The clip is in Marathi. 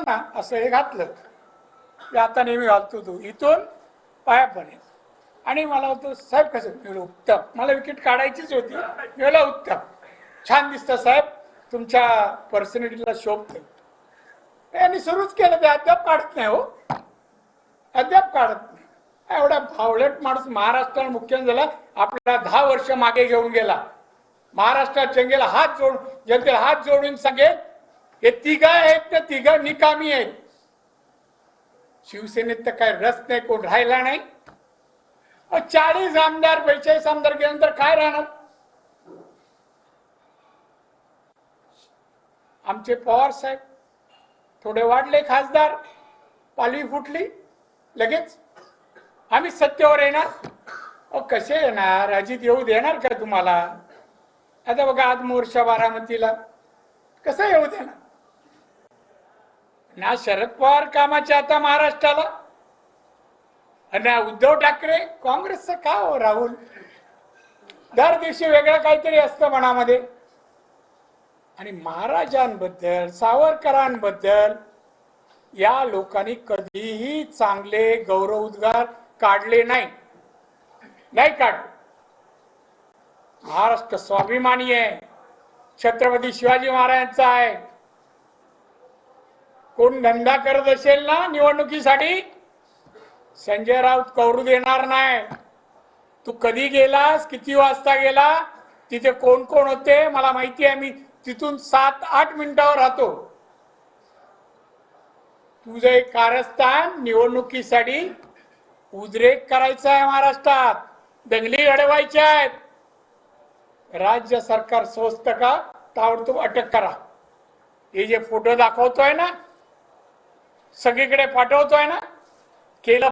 ना असं हे घातलं की आता नेहमी घालतो तू इथून पायापर्यंत. आणि मला होतं साहेब कसं, मी बोललो उत्तम, मला विकेट काढायचीच होती. मी बोललो उत्तम, छान दिसतं साहेब, तुमच्या पर्सनॅलिटीला शोभतं. यांनी सुरूच केलं, ते अद्याप काढत नाही हो, अद्याप काढत नाही. एवढा भावलट माणूस महाराष्ट्राला मुख्यमंत्री झाला, आपल्याला 10 वर्ष मागे घेऊन गेला. महाराष्ट्रात जनतेला हात जोडून सांगेल, हे तिघ आहेत ते तिघ निकामी आहेत. शिवसेनेत तर काय रस नाही, कोण राहिला नाही. 40 आमदार 45 आमदार गेल्यानंतर काय राहणार. आमचे पवार साहेब थोडे वाढले खासदार, पालवी फुटली लगेच, आम्ही सत्तेवर येणार. कसे येणार, अजित येऊ देणार का तुम्हाला. आता बघा आज मोर्चा बारामतीला, कसं येऊ देणार ना. शरद पवार कामाचे आता महाराष्ट्राला, आणि उद्धव ठाकरे काँग्रेसचं का हो. राहुल दर दिवशी वेगळं काहीतरी असतं मनामध्ये. आणि महाराजांबद्दल सावरकरांबद्दल या लोकांनी कधीही चांगले गौरवोद्गार काढले नाही काढले. महाराष्ट्र स्वाभिमानी आहे, छत्रपती शिवाजी महाराजांचा आहे. कोण धंदा करत असेल ना निवडणुकीसाठी, संजय राऊत कौरू देणार नाही. तू कधी गेलास, किती वाजता गेला, तिथे कोण कोण होते मला माहिती आहे. मी तिथून 7-8 मिनिटावर राहतो. तुझं एक कारस्थान निवडणुकीसाठी उद्रेक करायचा आहे, महाराष्ट्रात दंगली घडवायच्या आहेत. राज्य सरकार स्वस्त का, ताबडतोब अटक करा. हे जे फोटो दाखवतोय ना, सगळीकडे पाठवतोय ना, केलं